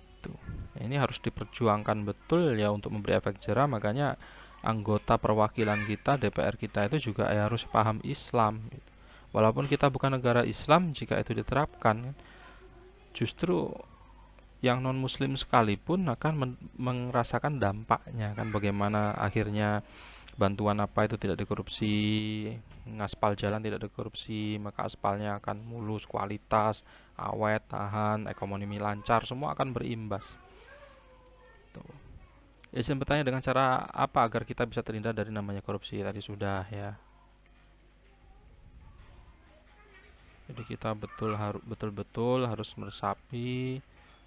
Itu. Ini harus diperjuangkan betul ya untuk memberi efek jerah, makanya anggota perwakilan kita, DPR kita itu juga ya harus paham Islam gitu. Walaupun kita bukan negara Islam, jika itu diterapkan, justru yang non muslim sekalipun akan merasakan dampaknya kan, bagaimana akhirnya bantuan apa itu tidak dikorupsi, ngaspal jalan tidak dikorupsi, maka aspalnya akan mulus, kualitas, awet, tahan, ekonomi lancar, semua akan berimbas. Izin bertanya dengan cara apa agar kita bisa terhindar dari namanya korupsi? Tadi sudah ya. Jadi kita betul-betul harus meresapi,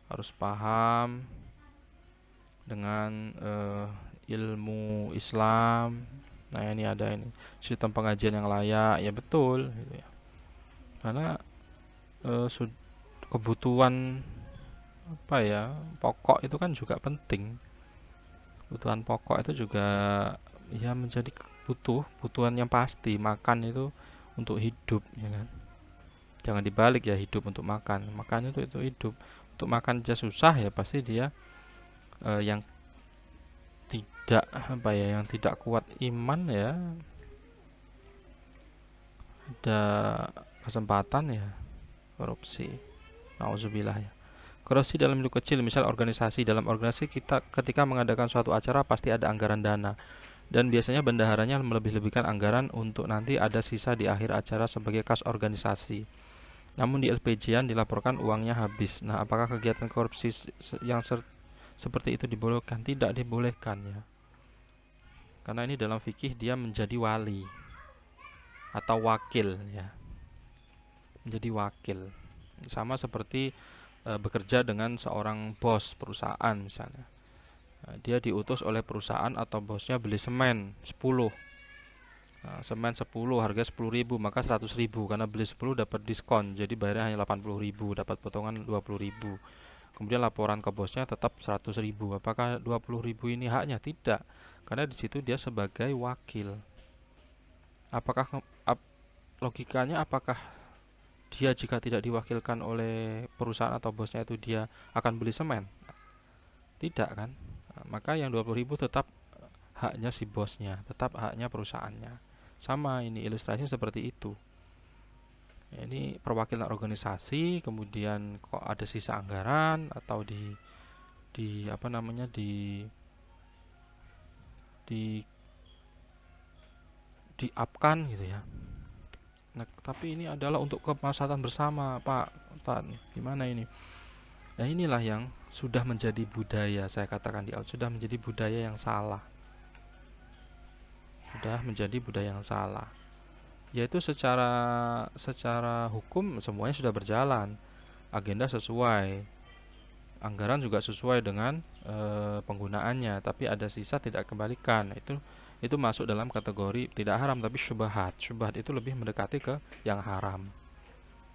harus paham dengan ilmu Islam. Nah, ini ada ini sistem pengajian yang layak, ya betul gitu ya. Karena eh, kebutuhan apa ya, pokok itu kan juga penting. Kebutuhan pokok itu juga ya menjadi kebutuhan yang pasti. Makan itu untuk hidup, ya kan. Jangan dibalik ya, hidup untuk makan. Makan itu hidup. Untuk makan aja susah ya pasti dia yang tidak apa ya, yang tidak kuat iman ya ada kesempatan ya korupsi. Nauzubillah ya. Korupsi dalam hidup kecil, misal organisasi. Dalam organisasi kita ketika mengadakan suatu acara pasti ada anggaran dana. Dan biasanya bendaharanya melebih-lebihkan anggaran untuk nanti ada sisa di akhir acara sebagai kas organisasi. Namun di LPJ-an dilaporkan uangnya habis. Nah, apakah kegiatan korupsi yang seperti itu dibolehkan? Tidak dibolehkan ya. Karena ini dalam fikih dia menjadi wali atau wakil ya. Menjadi wakil. Sama seperti bekerja dengan seorang bos perusahaan misalnya. Dia diutus oleh perusahaan atau bosnya beli semen 10. Semen 10 harga 10.000, maka 100.000 karena beli 10 dapat diskon. Jadi bayarnya hanya 80.000, dapat potongan 20.000. Kemudian laporan ke bosnya tetap 100.000. Apakah 20.000 ini haknya? Tidak. Karena di situ dia sebagai wakil. Apakah logikanya apakah dia jika tidak diwakilkan oleh perusahaan atau bosnya itu dia akan beli semen? Tidak kan? Maka yang 20.000 tetap haknya si bosnya, tetap haknya perusahaannya. Sama, ini ilustrasinya seperti itu. Ya, ini perwakilan organisasi, kemudian kok ada sisa anggaran atau di apa namanya di di-up-kan gitu ya. Nah, tapi ini adalah untuk kemaslahatan bersama, Pak Ustaz. Gimana ini? Nah, inilah yang sudah menjadi budaya, saya katakan di awal, sudah menjadi budaya yang salah. Sudah menjadi budaya yang salah. Yaitu secara hukum semuanya sudah berjalan. Agenda sesuai, anggaran juga sesuai dengan penggunaannya, tapi ada sisa tidak kembalikan. Nah, itu masuk dalam kategori tidak haram tapi syubhat. Syubhat itu lebih mendekati ke yang haram.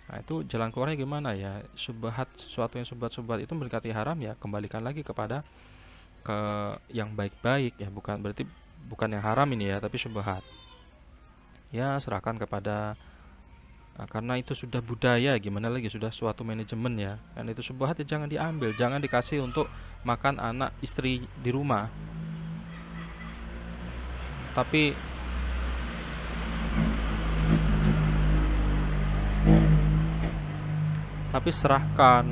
Nah, itu jalan keluarnya gimana ya? Syubhat, sesuatu yang syubhat itu mendekati haram, ya kembalikan lagi kepada ke yang baik-baik ya, bukan yang haram ini ya, tapi syubhat. Ya, serahkan kepada karena itu sudah budaya, gimana lagi, sudah suatu manajemen ya. Dan itu syubhat ya jangan diambil, jangan dikasih untuk makan anak istri di rumah. Tapi serahkan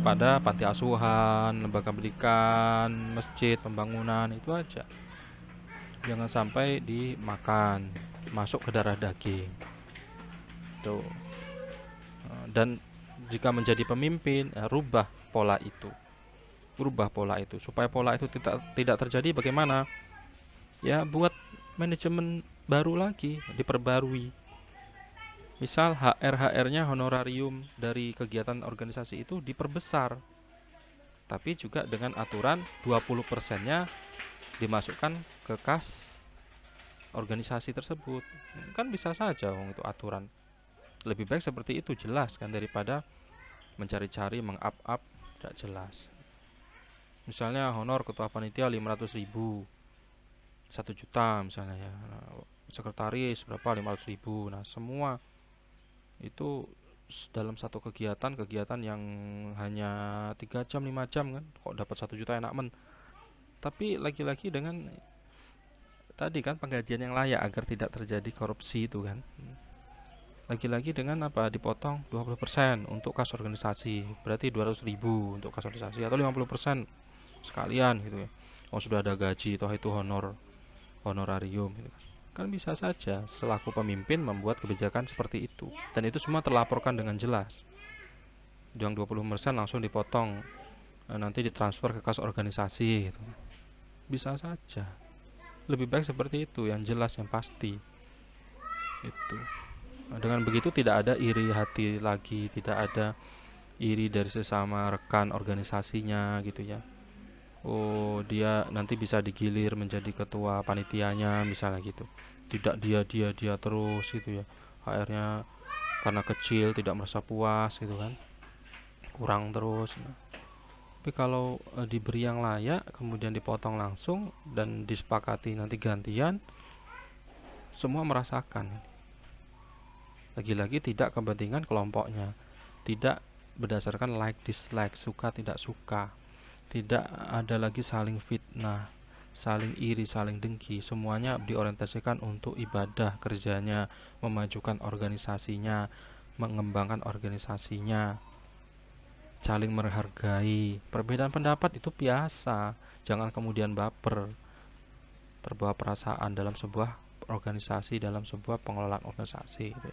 kepada panti asuhan, lembaga pendidikan, masjid, pembangunan, itu aja. Jangan sampai dimakan, masuk ke darah daging. Tuh. Dan jika menjadi pemimpin, rubah pola itu. Rubah pola itu supaya pola itu tidak terjadi. Bagaimana? Ya, buat manajemen baru lagi, diperbarui. Misal HR-nya, honorarium dari kegiatan organisasi itu diperbesar. Tapi juga dengan aturan 20%-nya dimasukkan ke kas organisasi tersebut. Kan bisa saja itu aturan. Lebih baik seperti itu, jelas kan, daripada mencari-cari meng-up tidak jelas. Misalnya honor ketua panitia 500.000, 1 juta misalnya ya. Sekretaris berapa, 500.000. Nah, semua itu dalam satu kegiatan yang hanya 3 jam 5 jam kan, kok dapat 1 juta, enak men. Tapi lagi-lagi dengan tadi kan penggajian yang layak agar tidak terjadi korupsi itu kan. Lagi-lagi dengan apa, dipotong 20% untuk kas organisasi, berarti 200.000 untuk kas organisasi, atau 50% sekalian gitu ya. Oh, sudah ada gaji, toh itu honorarium gitu kan. Kan bisa saja selaku pemimpin membuat kebijakan seperti itu, dan itu semua terlaporkan dengan jelas. Yang 20% langsung dipotong nanti ditransfer ke kas organisasi gitu. Bisa saja. Lebih baik seperti itu, yang jelas, yang pasti. Itu. Dengan begitu tidak ada iri hati lagi, tidak ada iri dari sesama rekan organisasinya gitu ya. Oh, dia nanti bisa digilir menjadi ketua panitianya misalnya gitu. Tidak dia terus gitu ya. HR-nya karena kecil tidak merasa puas gitu kan. Kurang terus. Nah, tapi kalau diberi yang layak kemudian dipotong langsung dan disepakati nanti gantian, semua merasakan. Lagi-lagi tidak kepentingan kelompoknya, tidak berdasarkan like dislike, suka tidak suka, tidak ada lagi saling fitnah, saling iri, saling dengki. Semuanya diorientasikan untuk ibadah kerjanya, memajukan organisasinya, mengembangkan organisasinya, saling menghargai. Perbedaan pendapat itu biasa, jangan kemudian baper, terbawa perasaan dalam sebuah organisasi, dalam sebuah pengelolaan organisasi gitu.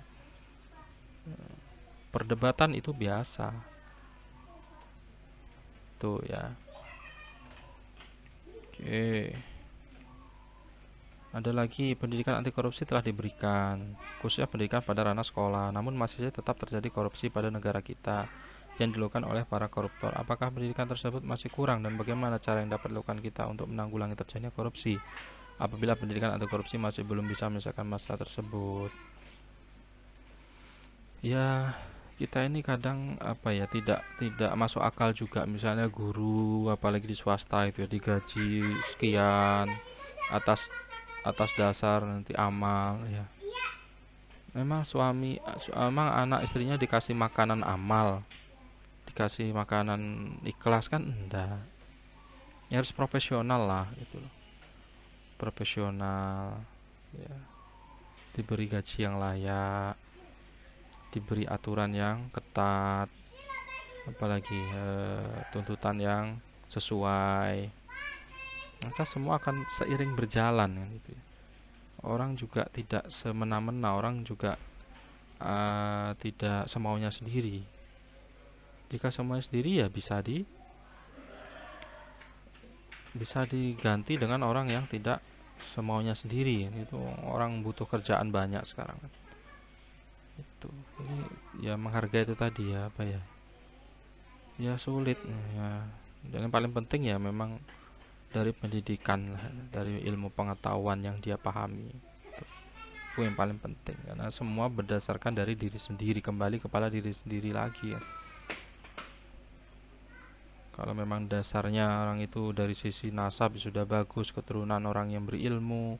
Perdebatan itu biasa tuh ya. Oke, ada lagi, pendidikan anti korupsi telah diberikan, khususnya pendidikan pada ranah sekolah, namun masih saja tetap terjadi korupsi pada negara kita yang dilakukan oleh para koruptor. Apakah pendidikan tersebut masih kurang dan bagaimana cara yang dapat dilakukan kita untuk menanggulangi terjadinya korupsi apabila pendidikan anti korupsi masih belum bisa menyelesaikan masalah tersebut? Ya, kita ini kadang apa ya, tidak masuk akal juga, misalnya guru apalagi di swasta itu ya digaji sekian atas atas dasar nanti amal ya. Memang emang anak istrinya dikasih makanan amal, dikasih makanan ikhlas kan enggak. Ya harus profesional lah gitu loh. Profesional ya, diberi gaji yang layak, diberi aturan yang ketat, apalagi tuntutan yang sesuai, maka semua akan seiring berjalan kan gitu ya. Orang juga tidak semena-mena, orang juga tidak semaunya sendiri. Jika semuanya sendiri ya bisa diganti dengan orang yang tidak semaunya sendiri. Itu orang butuh kerjaan banyak sekarang kan. Itu. Jadi ya menghargai itu tadi ya, apa ya? Ya sulit ya. Dan yang paling penting ya memang dari pendidikan lah, dari ilmu pengetahuan yang dia pahami. Itu yang paling penting karena semua berdasarkan dari diri sendiri, kembali kepada diri sendiri lagi ya. Kalau memang dasarnya orang itu dari sisi nasab sudah bagus, keturunan orang yang berilmu,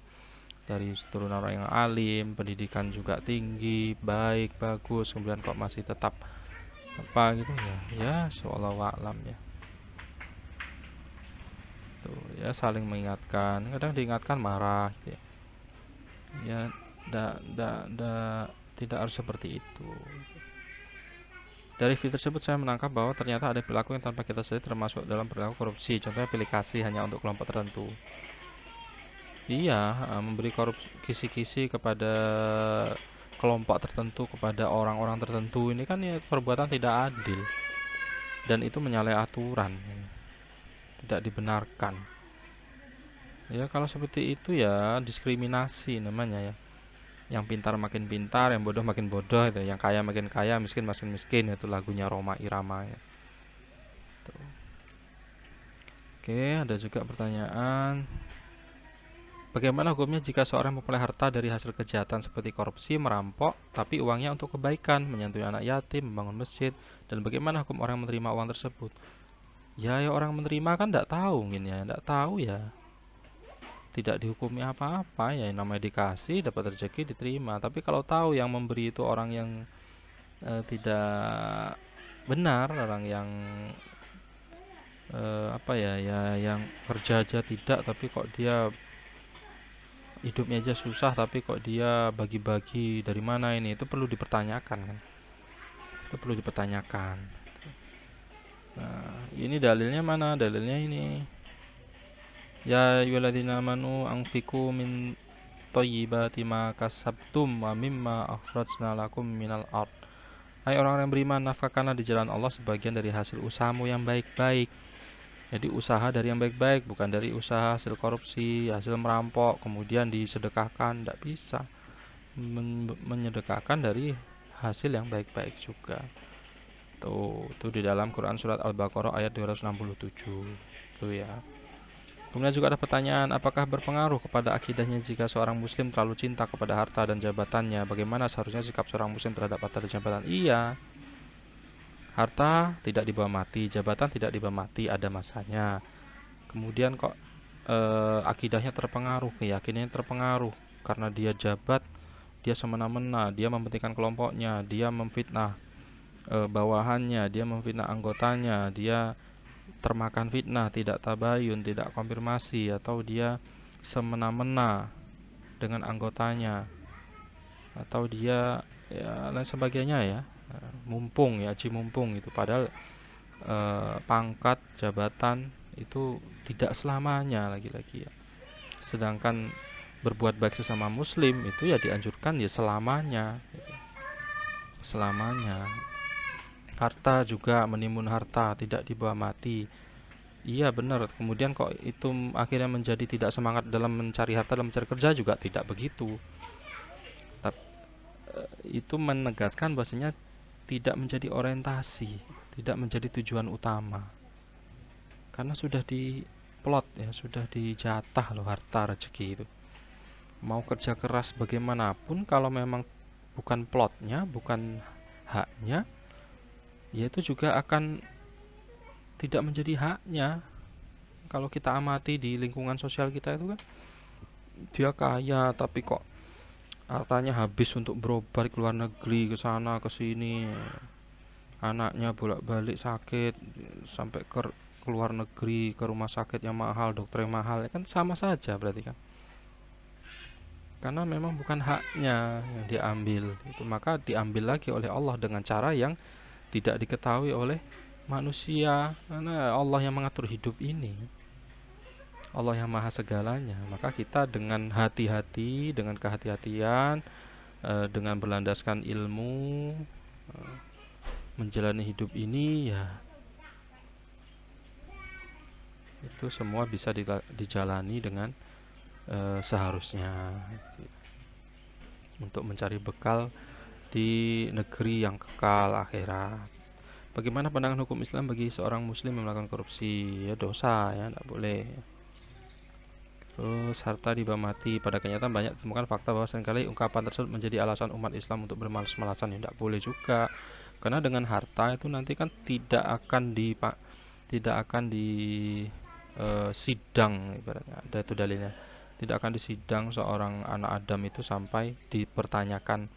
dari keturunan orang yang alim, pendidikan juga tinggi, baik, bagus, kemudian kok masih tetap apa gitu ya, ya seolah alam ya. Tuh ya, saling mengingatkan, kadang diingatkan marah gitu ya. Ya, tidak harus seperti itu. Dari video tersebut saya menangkap bahwa ternyata ada perilaku yang tanpa kita sadari termasuk dalam perilaku korupsi. Contohnya pilih kasih hanya untuk kelompok tertentu. Iya, memberi korupsi kisi-kisi kepada kelompok tertentu, kepada orang-orang tertentu, ini kan ya perbuatan tidak adil dan itu menyalahi aturan, tidak dibenarkan. Ya kalau seperti itu ya diskriminasi namanya ya. Yang pintar makin pintar, yang bodoh makin bodoh itu, yang kaya makin kaya, miskin makin miskin, itu lagunya Roma Irama ya. Tuh. Oke, ada juga pertanyaan. Bagaimana hukumnya jika seorang memperoleh harta dari hasil kejahatan seperti korupsi, merampok, tapi uangnya untuk kebaikan, menyantuni anak yatim, membangun masjid, dan bagaimana hukum orang yang menerima uang tersebut? Ya, ya orang menerima kan tidak tahu mungkin ya, tidak tahu ya. Tidak dihukumi apa-apa ya, namanya dikasih dapat rezeki diterima. Tapi kalau tahu yang memberi itu orang yang tidak benar, orang yang apa ya, ya yang kerja aja tidak, tapi kok dia hidupnya aja susah, tapi kok dia bagi-bagi, dari mana ini, itu perlu dipertanyakan kan, itu perlu dipertanyakan. Nah ini dalilnya mana, dalilnya ini, ya ayyuhalladzina amanu anfiqu min thayyibati ma kasabtum wa mimma akhrajna lakum minal ard. Hai orang-orang yang beriman, nafkahkanlah di jalan Allah sebagian dari hasil usahamu yang baik-baik. Jadi usaha dari yang baik-baik, bukan dari usaha hasil korupsi, hasil merampok, kemudian disedekahkan. Tidak bisa menyedekahkan dari hasil yang baik-baik juga. Tuh di dalam Quran surat Al-Baqarah ayat 267. Tuh ya. Kemudian juga ada pertanyaan, apakah berpengaruh kepada akidahnya jika seorang muslim terlalu cinta kepada harta dan jabatannya? Bagaimana seharusnya sikap seorang muslim terhadap harta dan jabatan? Iya, harta tidak dibawa mati, jabatan tidak dibawa mati, ada masanya. Kemudian kok akidahnya terpengaruh, keyakinannya terpengaruh karena dia jabat, dia semena-mena, dia mementingkan kelompoknya, dia memfitnah bawahannya, dia memfitnah anggotanya, dia termakan fitnah, tidak tabayun, tidak konfirmasi, atau dia semena-mena dengan anggotanya, atau dia ya lain sebagainya ya, mumpung ya, mumpung itu. Padahal pangkat jabatan itu tidak selamanya lagi-lagi ya. Sedangkan berbuat baik sesama muslim itu ya dianjurkan ya selamanya, selamanya. Harta juga, menimbun harta tidak dibawa mati. Iya benar. Kemudian kok itu akhirnya menjadi tidak semangat dalam mencari harta, dalam mencari kerja, juga tidak begitu. Tapi itu menegaskan bahwasanya tidak menjadi orientasi, tidak menjadi tujuan utama. Karena sudah diplot ya, sudah dijatah loh harta rezeki itu. Mau kerja keras bagaimanapun kalau memang bukan plotnya, bukan haknya, ya itu juga akan tidak menjadi haknya. Kalau kita amati di lingkungan sosial kita itu kan, dia kaya tapi kok hartanya habis untuk berobat ke luar negeri, ke sana ke sini, anaknya bolak-balik sakit sampai ke luar negeri, ke rumah sakit yang mahal, dokter yang mahal, ya kan sama saja berarti kan, karena memang bukan haknya yang diambil itu, maka diambil lagi oleh Allah dengan cara yang tidak diketahui oleh manusia, karena Allah yang mengatur hidup ini, Allah yang maha segalanya. Maka kita dengan hati-hati, dengan kehati-hatian, dengan berlandaskan ilmu, menjalani hidup ini ya, itu semua bisa dijalani dengan seharusnya untuk mencari bekal di negeri yang kekal akhirat. Bagaimana pandangan hukum Islam bagi seorang muslim yang melakukan korupsi? Ya dosa ya, tidak boleh. Terus harta dibawa mati. Pada kenyataan banyak ditemukan fakta bahwa seringkali ungkapan tersebut menjadi alasan umat Islam untuk bermalas-malasan. Ya tidak boleh juga. Karena dengan harta itu nanti kan tidak akan di sidang, ibaratnya ada itu dalilnya. Tidak akan disidang seorang anak Adam itu sampai dipertanyakan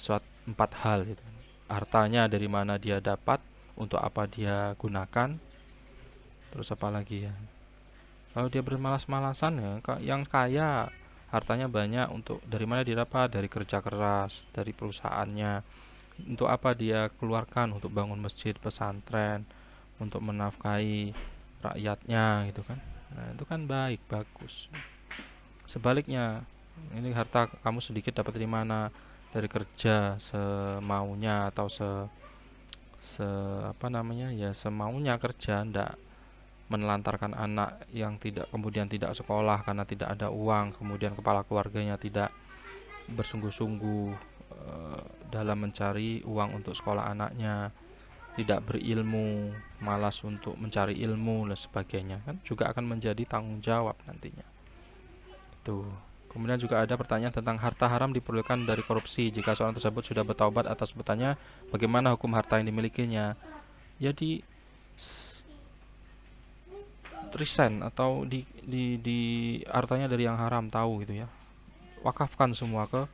suatu 4 hal gitu. Hartanya dari mana dia dapat, untuk apa dia gunakan, terus apa lagi ya. Kalau dia bermalas-malasan ya, yang kaya hartanya banyak, untuk dari mana dia dapat? Dari kerja keras, dari perusahaannya. Untuk apa dia keluarkan? Untuk bangun masjid, pesantren, untuk menafkahi rakyatnya gitu kan. Nah, itu kan baik, bagus. Sebaliknya, ini harta kamu sedikit dapat dari mana? Dari kerja semaunya, atau se apa namanya ya, semaunya kerja, ndak menelantarkan anak yang tidak, kemudian tidak sekolah karena tidak ada uang, kemudian kepala keluarganya tidak bersungguh-sungguh dalam mencari uang untuk sekolah anaknya, tidak berilmu, malas untuk mencari ilmu dan sebagainya, kan juga akan menjadi tanggung jawab nantinya. Tuh. Kemudian juga ada pertanyaan tentang harta haram diperolehkan dari korupsi. Jika seorang tersebut sudah bertaubat atas perbuatannya, bagaimana hukum harta yang dimilikinya? Jadi resign, atau di hartanya dari yang haram, tahu gitu ya. Wakafkan semua ke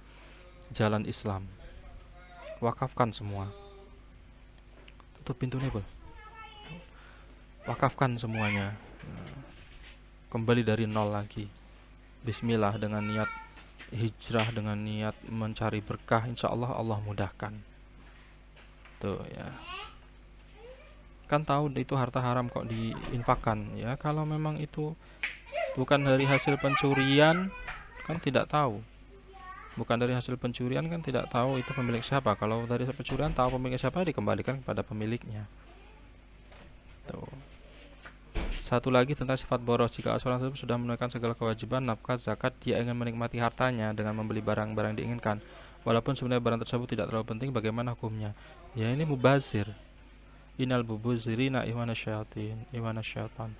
jalan Islam. Wakafkan semua. Tutup pintunya, Bol. Wakafkan semuanya. Kembali dari nol lagi. Bismillah, dengan niat hijrah, dengan niat mencari berkah, insya Allah Allah mudahkan. Tuh ya, kan tahu itu harta haram kok diinfakkan ya. Kalau memang itu bukan dari hasil pencurian, kan tidak tahu. Bukan dari hasil pencurian kan tidak tahu itu pemilik siapa. Kalau dari hasil pencurian tahu pemilik siapa, dikembalikan kepada pemiliknya. Tuh. Satu lagi tentang sifat boros. Jika seorang tersebut sudah menunaikan segala kewajiban, nafkah, zakat, dia ingin menikmati hartanya dengan membeli barang-barang diinginkan. Walaupun sebenarnya barang tersebut tidak terlalu penting, bagaimana hukumnya? Ya ini mubazir. Innal mubazirina iwana syaitan.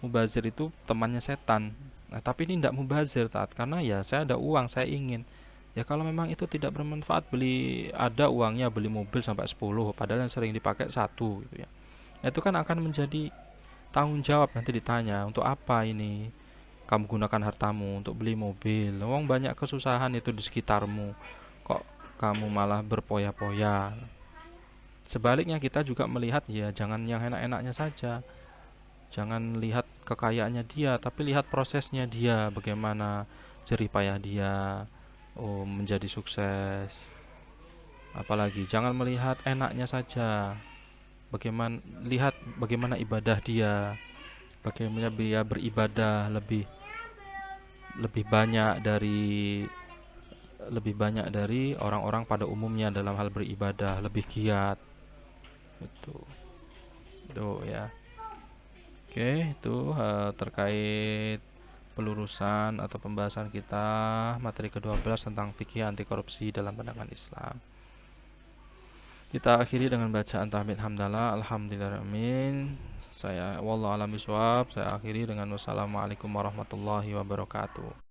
Mubazir itu temannya setan. Nah, tapi ini tidak mubazir taat, karena ya saya ada uang, saya ingin. Ya kalau memang itu tidak bermanfaat, beli ada uangnya beli mobil sampai 10, padahal yang sering dipakai satu gitu ya. Itu kan akan menjadi tanggung jawab, nanti ditanya, untuk apa ini kamu gunakan hartamu untuk beli mobil? Wong banyak kesusahan itu di sekitarmu. Kok kamu malah berpoya-poya? Sebaliknya kita juga melihat ya jangan yang enak-enaknya saja. Jangan lihat kekayaannya dia, tapi lihat prosesnya dia, bagaimana jerih payah dia menjadi sukses. Apalagi jangan melihat enaknya saja. Bagaimana ibadah dia, bagaimana dia beribadah lebih banyak dari orang-orang pada umumnya dalam hal beribadah, lebih giat. Itu. Tuh ya. Oke, itu terkait pelurusan atau pembahasan kita materi ke-12 tentang fikih anti korupsi dalam pandangan Islam. Kita akhiri dengan bacaan tahmid hamdalah, alhamdulillahirrahmanirrahim. Saya wallahu a'lam bishawab. Saya akhiri dengan wassalamualaikum warahmatullahi wabarakatuh.